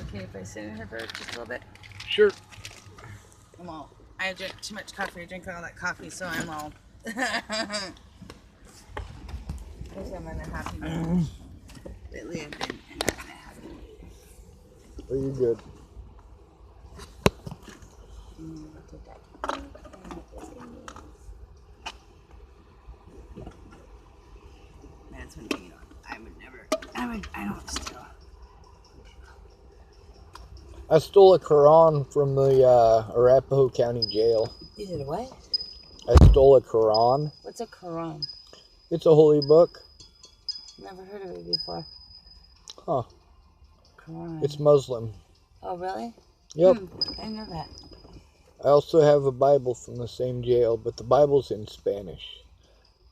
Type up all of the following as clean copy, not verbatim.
okay if I sit in here for just a little bit? Sure. Well, I drink too much coffee. I drink all that coffee, so I'm all. Because I'm in a happy mood. Lately, I've been not in a happy mood. Are you good? That's one thing, I would never. I don't steal. I stole a Quran from the Arapahoe County Jail. You did what? I stole a Quran. What's a Quran? It's a holy book. Never heard of it before. Huh. Quran. It's Muslim. Oh, really? Yep. I know that. I also have a Bible from the same jail, but the Bible's in Spanish.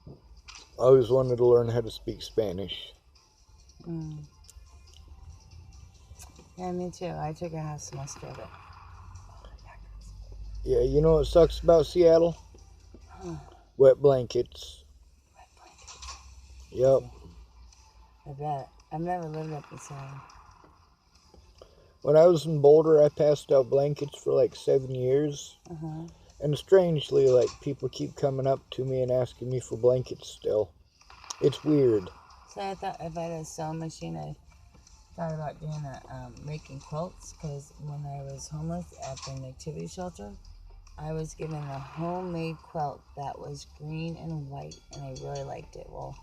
I always wanted to learn how to speak Spanish. Yeah, me too. I took a half semester of it. Yeah, you know what sucks about Seattle? Huh. Wet blankets. Wet blankets. Yep. I bet. I've never lived up in Seattle. When I was in Boulder, I passed out blankets for like 7 years. And strangely, like, people keep coming up to me and asking me for blankets still. It's weird. So I thought if I had a sewing machine, I thought about doing making quilts, because when I was homeless at the nativity shelter, I was given a homemade quilt that was green and white, and I really liked it. Well,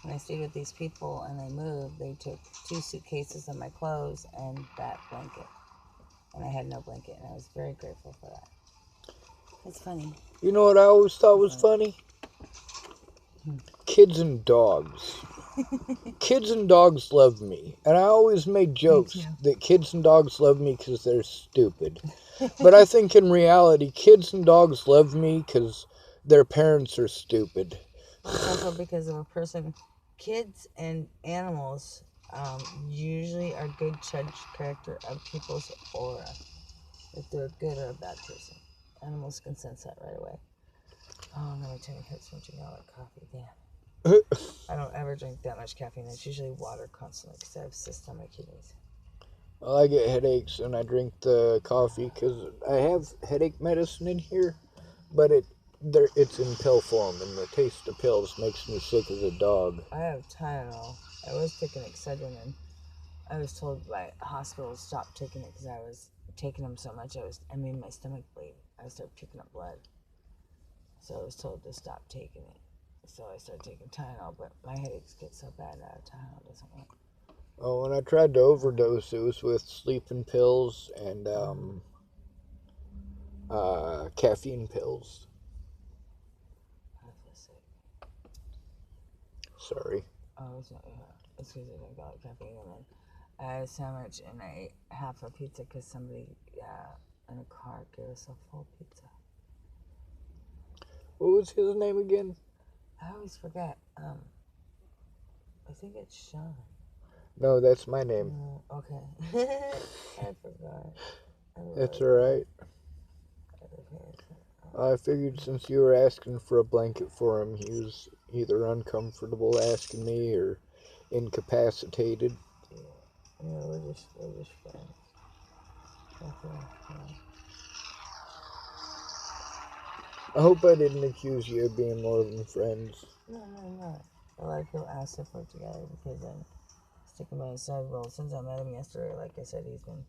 when I stayed with these people and I moved, they took 2 suitcases of my clothes and that blanket. And I had no blanket, and I was very grateful for that. It's funny. You know what I always thought was funny? Kids and dogs. Kids and dogs love me. And I always made jokes that kids and dogs love me because they're stupid. But I think in reality, kids and dogs love me because their parents are stupid. It's also because of a person. Kids and animals usually are good judge character of people's aura. If they're a good or a bad person. Animals can sense that right away. Oh, no, my tummy hurts from drinking all that coffee. Damn. I don't ever drink that much caffeine. It's usually water constantly because I have cysts on my kidneys. Well, I get headaches and I drink the coffee because I have headache medicine in here, but it's in pill form, and the taste of pills makes me sick as a dog. I have Tylenol. I was taking Excedrin, and I was told by hospital to stop taking it because I was taking them so much. I made my stomach bleed. I started puking up blood. So I was told to stop taking it. So I started taking Tylenol, but my headaches get so bad now Tylenol doesn't work. Oh, when I tried to overdose, it was with sleeping pills and caffeine pills. I feel sick. Sorry. Oh, it's not. It's because I didn't got caffeine, and then I had a sandwich and I ate half a pizza because somebody in a car gave us a full pizza. What was his name again? I always forget. I think it's Sean. No, that's my name. Okay. I forgot. That's alright. I figured since you were asking for a blanket for him, he was either uncomfortable asking me or incapacitated. Yeah, we're just friends. I hope I didn't accuse you of being more than friends. No. A lot of people ask to work together because I'm sticking by his side. Well, since I met him yesterday, like I said, he's been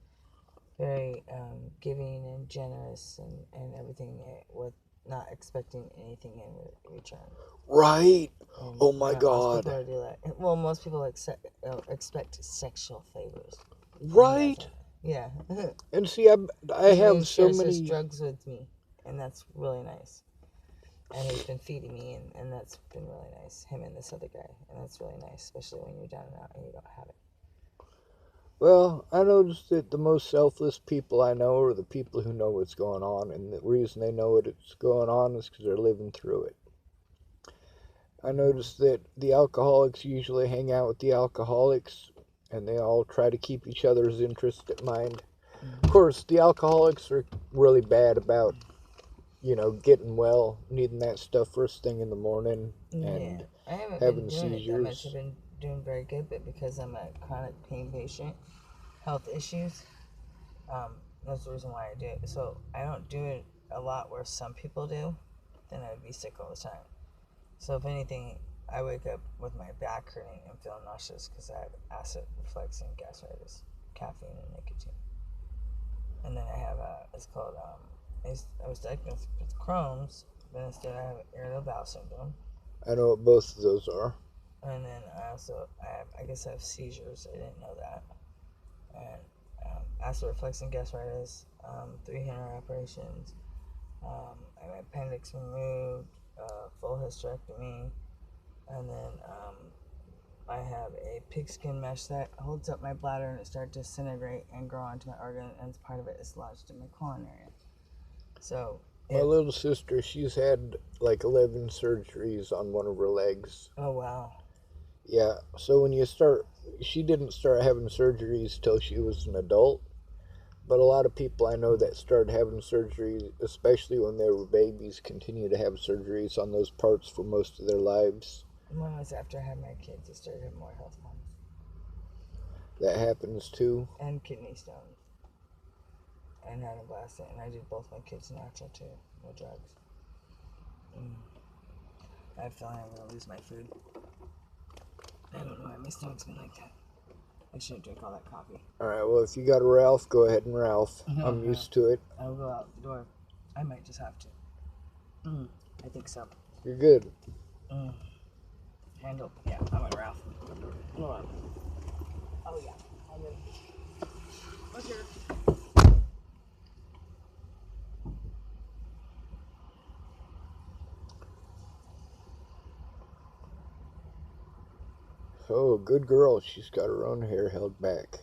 very giving and generous and everything, with not expecting anything in return. Right. And, oh my God. Most people do that. Well, most people expect sexual favors. Right. Yeah. And see, I have so many. His drugs with me, and that's really nice. And he's been feeding me, and that's been really nice. Him and this other guy, and that's really nice, especially when you're down and out and you don't have it. Well, I noticed that the most selfless people I know are the people who know what's going on, and the reason they know what's going on is because they're living through it. I noticed that the alcoholics usually hang out with the alcoholics, and they all try to keep each other's interest in mind. Of course, the alcoholics are really bad about, getting well, needing that stuff first thing in the morning, and having seizures. I've been doing very good, but because I'm a chronic pain patient, health issues, That's the reason why I do it. So I don't do it a lot where some people do, then I'd be sick all the time. So if anything, I wake up with my back hurting and feeling nauseous because I have acid reflux and gastritis, caffeine and nicotine. And then I have it's called, I was diagnosed with Crohn's, but instead I have irritable bowel syndrome. I know what both of those are. And then I guess I have seizures. I didn't know that. And acid reflux and gastritis, 3 hernia operations, I had my appendix removed, full hysterectomy, and then I have a pigskin mesh that holds up my bladder and it started to disintegrate and grow onto my organ, and part of it is lodged in my colon area. So my little sister, she's had like 11 surgeries on one of her legs. Oh wow. Yeah, so she didn't start having surgeries till she was an adult. But a lot of people I know that started having surgery, especially when they were babies, continue to have surgeries on those parts for most of their lives. Mine was after I had my kids. I started having more health problems. That happens too. And kidney stones. And anaplastic. And I did both my kids natural too. No drugs. I have a feeling I'm going to lose my food. I don't know why my stomach's been like that. I shouldn't drink all that coffee. Alright, well, if you got a Ralph, go ahead and Ralph. I'm used to it. I'll go out the door. I might just have to. I think so. You're good. Handle. Yeah, I'm at Ralph. Hold on. Oh, yeah. I'm in. Look here. Oh, good girl. She's got her own hair held back.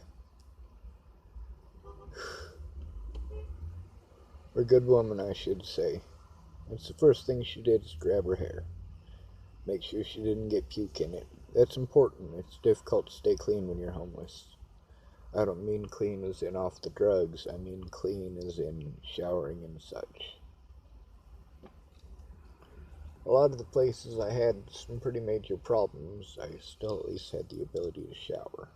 Or good woman, I should say. It's the first thing she did is grab her hair. Make sure she didn't get puke in it. That's important. It's difficult to stay clean when you're homeless. I don't mean clean as in off the drugs. I mean clean as in showering and such. A lot of the places I had some pretty major problems, I still at least had the ability to shower.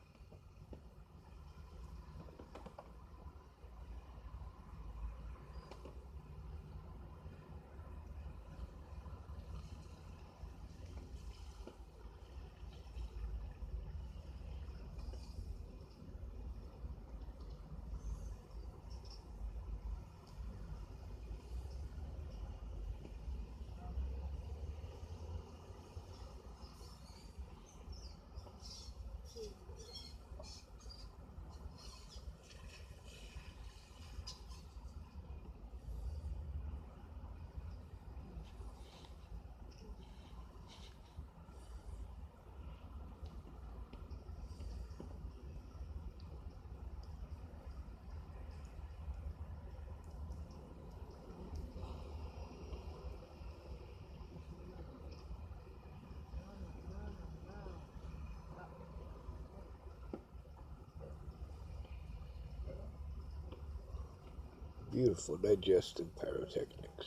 Beautiful digestive pyrotechnics.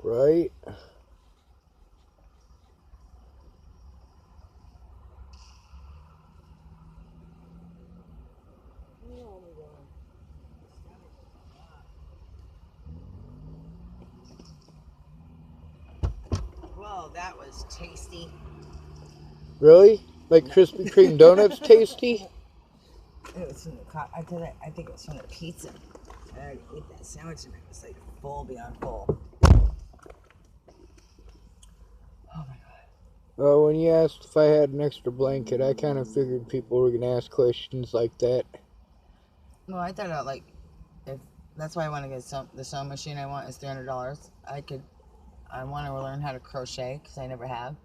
Right? Well, that was tasty. Really? Like Krispy Kreme donuts tasty? It was from I think it was from the pizza. I already ate that sandwich and it was like full beyond full. Oh my god. Well, when you asked if I had an extra blanket, I kind of figured people were going to ask questions like that. No, I thought out like if that's why I want to get the sewing machine I want is $300. I want to learn how to crochet because I never have.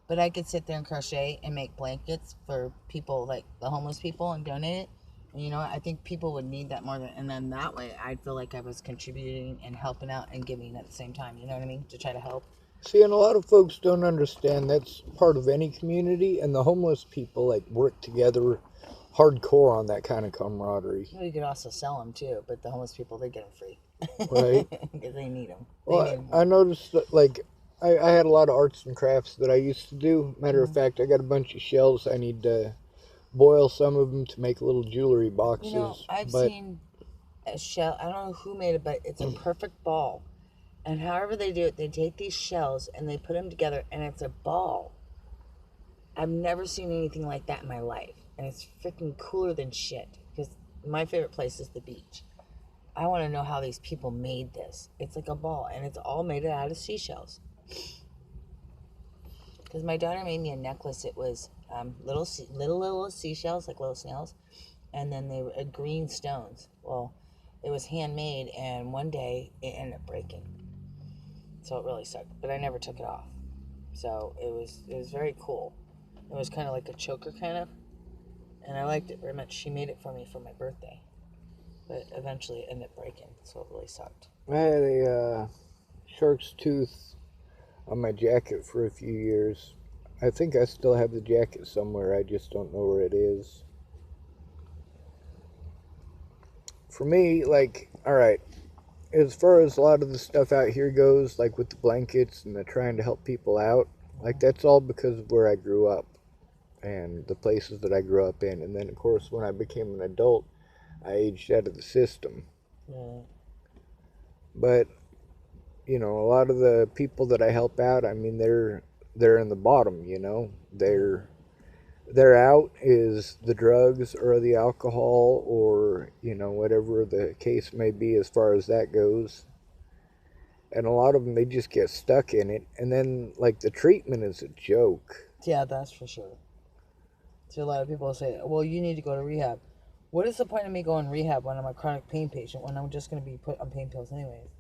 But I could sit there and crochet and make blankets for people like the homeless people and donate it. And you know what? I think people would need that more than, and then that way I'd feel like I was contributing and helping out and giving at the same time. You know what I mean? To try to help. See, and a lot of folks don't understand that's part of any community, and the homeless people like work together hardcore on that kind of camaraderie, Well, you could also sell them too, but the homeless people, they get them free right? because they need them. They need Well, them I more. noticed that like I had a lot of arts and crafts that I used to do. Matter of Mm. fact, I got a bunch of shells. I need to boil some of them to make little jewelry You know, boxes. I've But seen a shell. I don't know who made it, but it's a perfect ball. And however they do it, they take these shells and they put them together, and it's a ball. I've never seen anything like that in my life, and it's freaking cooler than shit. Because my favorite place is the beach. I want to know how these people made this. It's like a ball, and it's all made out of seashells. Because my daughter made me a necklace. It was little seashells, like little snails, and then they were green stones. Well, it was handmade, and one day it ended up breaking, so it really sucked. But I never took it off, so it was very cool. It was kind of like a choker, kind of, and I liked it very much. She made it for me for my birthday, but eventually it ended up breaking, so it really sucked. I had a shark's tooth on my jacket for a few years. I think I still have the jacket somewhere. I just don't know where it is. For me, like, all right, as far as a lot of the stuff out here goes, like with the blankets and the trying to help people out, like Mm-hmm. that's all because of where I grew up and the places that I grew up in. And then, of course, when I became an adult, I aged out of the system. Yeah. But you know, a lot of the people that I help out, I mean, they're in the bottom. You know, Mm-hmm. their out is the drugs or the alcohol or you know whatever the case may be as far as that goes. And a lot of them they just get stuck in it, and then like the treatment is a joke. Yeah, that's for sure. So a lot of people say, "Well, you need to go to rehab." What is the point of me going to rehab when I'm a chronic pain patient when I'm just going to be put on pain pills anyways?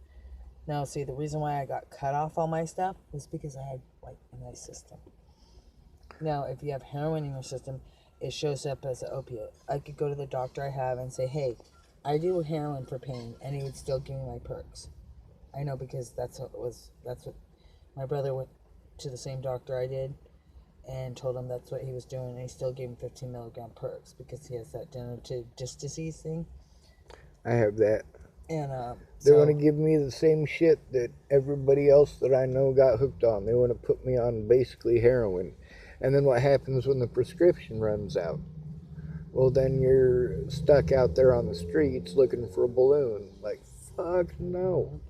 Now, see, the reason why I got cut off all my stuff was because I had like a nice system. Now, if you have heroin in your system, it shows up as an opiate. I could go to the doctor I have and say, "Hey, I do heroin for pain," and he would still give me my perks. I know because that's what it was. That's what my brother went to the same doctor I did and told him that's what he was doing, and he still gave him 15 milligram perks because he has that degenerative disc disease thing. I have that. And They want to so give me the same shit that everybody else that I know got hooked on. They want to put me on basically heroin. And then what happens when the prescription runs out? Well, then you're stuck out there on the streets looking for a balloon. Like, fuck no.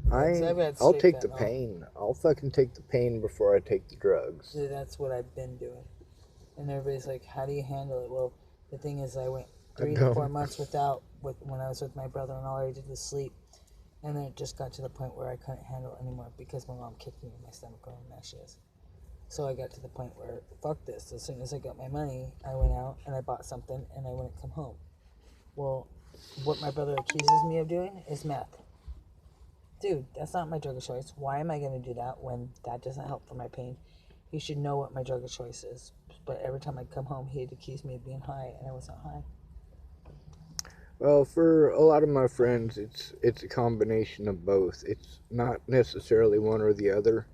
mhm. Yeah, because I've had I'll straight take the fentanyl. pain. I'll fucking take the pain before I take the drugs. So that's what I've been doing. And everybody's like, "How do you handle it?" Well, the thing is, I went I 3 to 4 don't. months without when I was with my brother, and all I did was sleep. And then it just got to the point where I couldn't handle it anymore because my mom kicked me in my stomach going, "Now she is." So I got to the point where, fuck this. As soon as I got my money, I went out and I bought something and I wouldn't come home. Well, what my brother accuses me of doing is meth. Dude, that's not my drug of choice. Why am I going to do that when that doesn't help for my pain? He should know what my drug of choice is. But every time I'd come home, he'd accuse me of being high, and I wasn't high. Well, for a lot of my friends, it's a combination of both. It's not necessarily one or the other.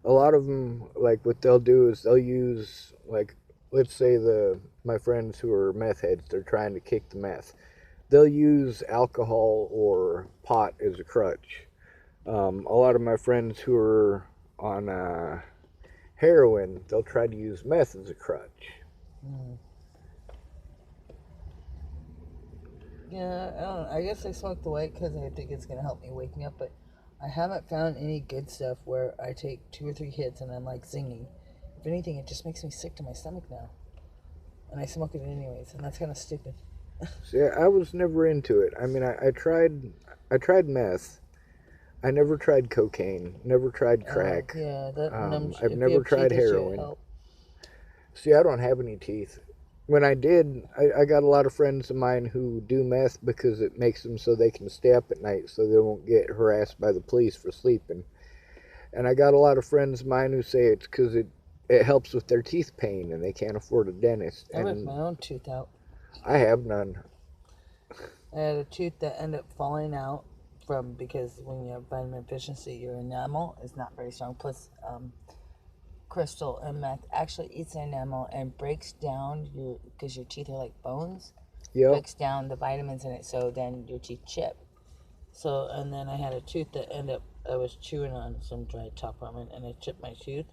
A lot of them, like what they'll do is they'll use like, let's say the my friends who are meth heads, they're trying to kick the meth. They'll use alcohol or pot as a crutch. A lot of my friends who are on heroin, they'll try to use meth as a crutch. Mm. Yeah, I don't know. I guess I smoke the white because I think it's going to help me wake me up, but I haven't found any good stuff where I take 2 or 3 hits and I'm like singing. If anything, it just makes me sick to my stomach now. And I smoke it anyways, and that's kind of stupid. See, I was never into it. I mean, I tried meth. I never tried cocaine. Never tried Oh, crack. yeah, that numbs. I've If you never have tried teeth, it should heroin. help. See, I don't have any teeth. When I did, I got a lot of friends of mine who do meth because it makes them so they can stay up at night so they won't get harassed by the police for sleeping. And I got a lot of friends of mine who say it's because it helps with their teeth pain and they can't afford a dentist. I ripped And my own tooth out. I have none. I had a tooth that ended up falling out because when you have vitamin deficiency, your enamel is not very strong. Plus, crystal and meth actually eats the enamel and breaks down because your teeth are like bones, Yep. breaks down the vitamins in it, so then your teeth chip. So, and then I had a tooth that I was chewing on some dried top ramen and I chipped my tooth.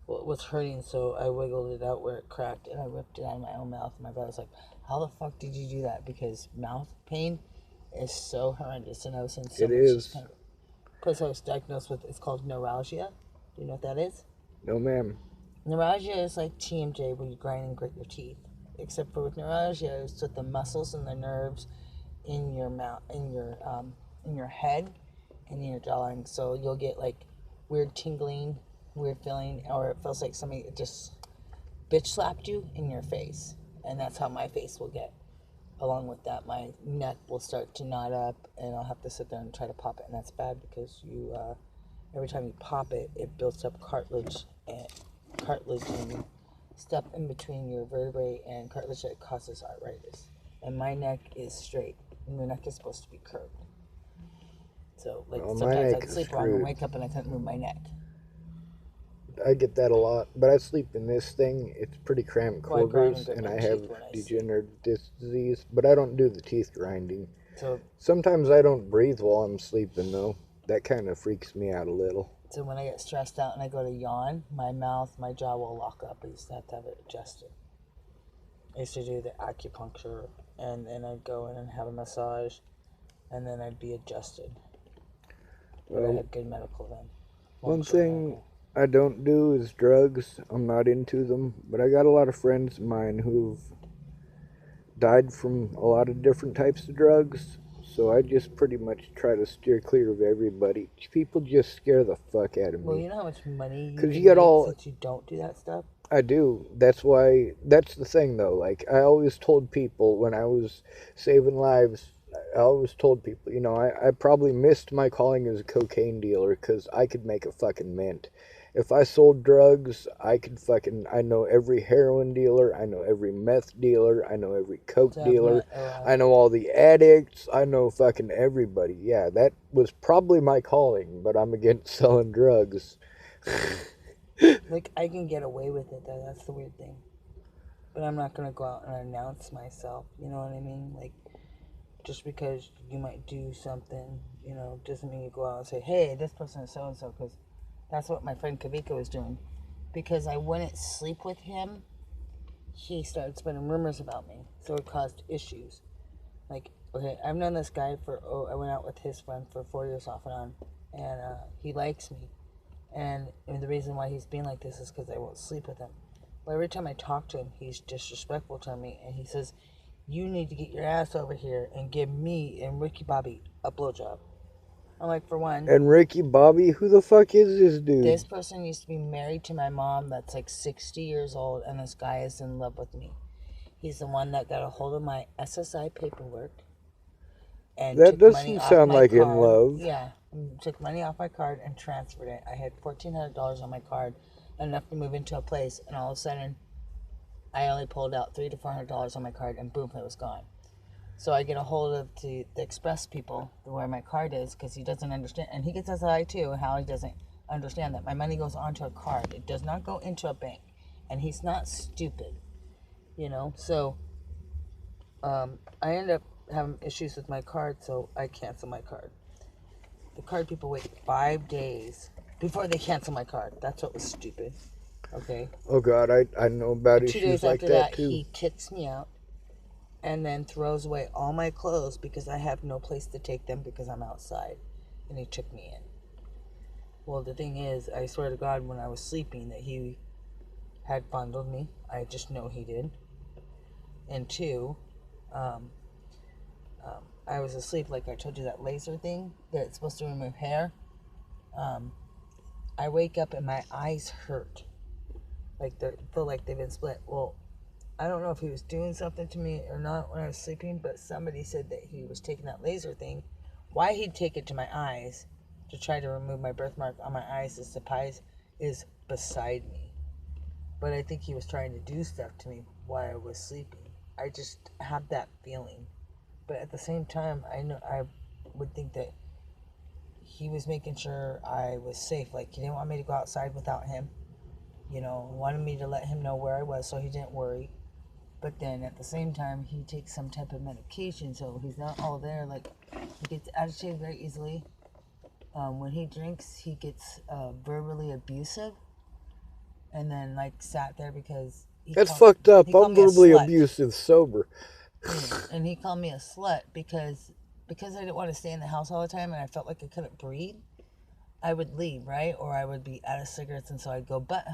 Well, it was hurting, so I wiggled it out where it cracked and I ripped it out of my own mouth. My brother's like, how the fuck did you do that? Because mouth pain is so horrendous and I was in so It much is. discomfort. Plus, I was diagnosed with, it's called neuralgia. Do you know what that is? No, ma'am. Neuralgia is like TMJ when you grind and grit your teeth. Except for with neuralgia, it's with the muscles and the nerves in your mouth, in your head, and in your jawline. So you'll get like weird tingling, weird feeling, or it feels like somebody just bitch slapped you in your face, and that's how my face will get. Along with that, my neck will start to knot up, and I'll have to sit there and try to pop it, and that's bad because you every time you pop it, it builds up cartilage and stuff in between your vertebrae and cartilage that causes arthritis. And my neck is straight, and your neck is supposed to be curved. So, like, Well, my sometimes neck I'd is sleep wrong and screwed. wake up and I couldn't move my neck. I get that a lot, but I sleep in this thing. It's pretty cramped Well, I grind and quarters, grit and my I teeth have when I sleep. degenerative disc disease, but I don't do the teeth grinding. So, Sometimes I don't breathe while I'm sleeping, though. That kind of freaks me out a little. so when I get stressed out and I go to yawn, my mouth, my jaw will lock up. I used to have it adjusted. I used to do the acupuncture, and then I'd go in and have a massage, and then I'd be adjusted. But I had good medical then. One thing I don't do is drugs. I'm not into them, but I got a lot of friends of mine who've died from a lot of different types of drugs. So I just pretty much try to steer clear of everybody. People just scare the fuck out of me. Well, you know how much money you 'Cause can you got make all- since you don't do that stuff? I do. That's why. That's the thing, though. Like I always told people when I was saving lives, I always told people, I probably missed my calling as a cocaine dealer because I could make a fucking mint. If I sold drugs, I know every heroin dealer, I know every meth dealer, I know every coke So I've dealer, met, I know all the addicts, I know fucking everybody. Yeah, that was probably my calling, but I'm against selling drugs. like, I can get away with it, though. That's the weird thing. But I'm not going to go out and announce myself. You know what I mean? Like, just because you might do something, doesn't mean you go out and say, hey, this person is so-and-so, because that's what my friend Kavika was doing. Because I wouldn't sleep with him, he started spreading rumors about me. So it caused issues. Like, okay, I've known this guy I went out with his friend for 4 years off and on, and he likes me. And the reason why he's being like this is because I won't sleep with him. But every time I talk to him, he's disrespectful to me, and he says, you need to get your ass over here and give me and Ricky Bobby a blowjob. I'm like, for one, And Ricky Bobby, who the fuck is this dude? this person used to be married to my mom that's like 60 years old, and this guy is in love with me. He's the one that got a hold of my SSI paperwork and That took money doesn't off sound my like card. in love. Yeah, took money off my card and transferred it. I had $1,400 on my card, enough to move into a place, and all of a sudden, I only pulled out $300 to $400 on my card, and boom, it was gone. So I get a hold of the express people where my card is because he doesn't understand, and he gets SSI too. How he doesn't understand that my money goes onto a card; it does not go into a bank, and he's not stupid, So I end up having issues with my card, so I cancel my card. The card people wait 5 days before they cancel my card. That's what was stupid. Okay. Oh God, I know about 2 issues days like after that, too. he kicks me out and then throws away all my clothes because I have no place to take them because I'm outside. And he took me in. Well, the thing is, I swear to God, when I was sleeping, that he had fondled me. I just know he did. And two, I was asleep, like I told you, that laser thing that's supposed to remove hair. I wake up and my eyes hurt. Like they feel like they've been split. Well, I don't know if he was doing something to me or not when I was sleeping, but somebody said that he was taking that laser thing. Why he'd take it to my eyes to try to remove my birthmark on my eyes is beside me. But I think he was trying to do stuff to me while I was sleeping. I just have that feeling. But at the same time, I know I would think that he was making sure I was safe. Like, he didn't want me to go outside without him. You know, wanted me to let him know where I was so he didn't worry. But then at the same time, he takes some type of medication, so he's not all there. Like, he gets agitated very easily. When he drinks, he gets verbally abusive, and then like sat there because That's fucked up. He called I'm me a verbally slut. abusive sober. And he called me a slut because I didn't want to stay in the house all the time, and I felt like I couldn't breathe. I would leave, right, or I would be out of cigarettes, and so I'd go butt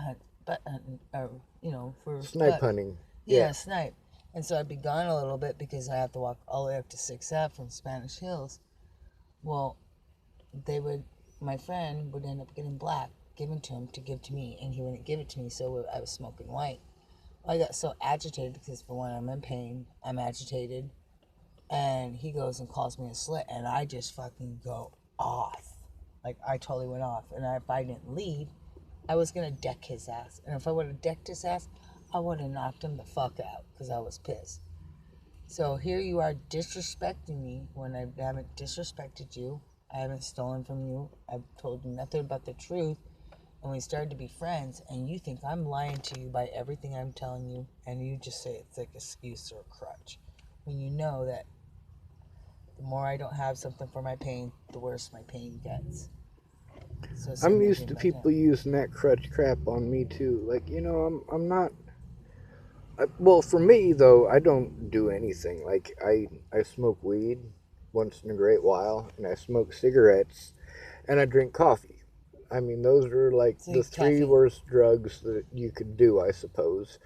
hunting, or for Snipe hunting. Yeah, snipe. And so I'd be gone a little bit because I have to walk all the way up to 6F from Spanish Hills. Well, my friend would end up getting black given to him to give to me, and he wouldn't give it to me, so I was smoking white. I got so agitated because, for one, I'm in pain, I'm agitated, and he goes and calls me a slut, and I just fucking go off. Like, I totally went off, and if I didn't leave, I was going to deck his ass. And if I would have decked his ass, I would have knocked him the fuck out because I was pissed. So here you are disrespecting me when I haven't disrespected you. I haven't stolen from you. I've told you nothing about the truth. And we started to be friends, and you think I'm lying to you by everything I'm telling you, and you just say it's like an excuse or a crutch. When you know that the more I don't have something for my pain, the worse my pain gets. So I'm used to people using that crutch crap on me too. Like, I'm not. Well, for me though, I don't do anything. Like, I smoke weed once in a great while, and I smoke cigarettes, and I drink coffee. I mean, those are like the three worst drugs that you could do, I suppose.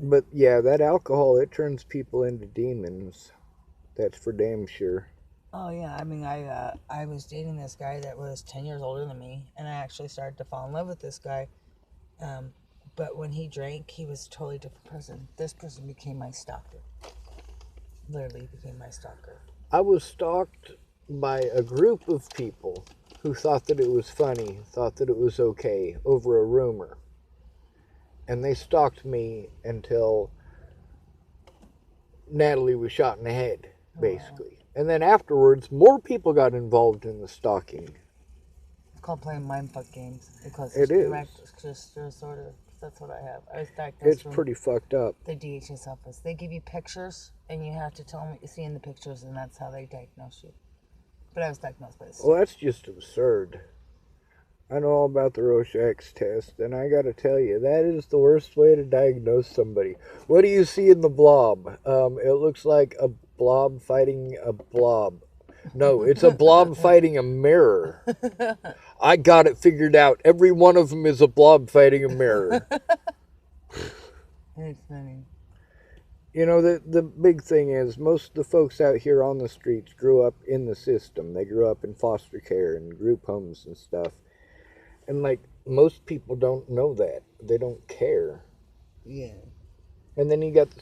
But yeah, that alcohol, it turns people into demons. That's for damn sure. Oh yeah, I mean, I was dating this guy that was 10 years older than me, and I actually started to fall in love with this guy. But when he drank, he was a totally different person. This person became my stalker. Literally became my stalker. I was stalked by a group of people who thought that it was funny, thought that it was okay, over a rumor. And they stalked me until Natalie was shot in the head, basically. Wow. And then afterwards, more people got involved in the stalking. It's called playing mindfuck games. Because it is. Disorder. That's what I have. I was diagnosed. It's pretty fucked up. The DHS office. They give you pictures, and you have to tell them what you see in the pictures, and that's how they diagnose you. But I was diagnosed by this. Well, that's just absurd. I know all about the Rorschach's test, and I gotta tell you, that is the worst way to diagnose somebody. What do you see in the blob? It looks like a blob fighting a blob. No, it's a blob fighting a mirror. I got it figured out. Every one of them is a blob fighting a mirror. It's funny. You know, the big thing is, most of the folks out here on the streets grew up in the system. They grew up in foster care and group homes and stuff. And, like, most people don't know that. They don't care. Yeah. And then you got the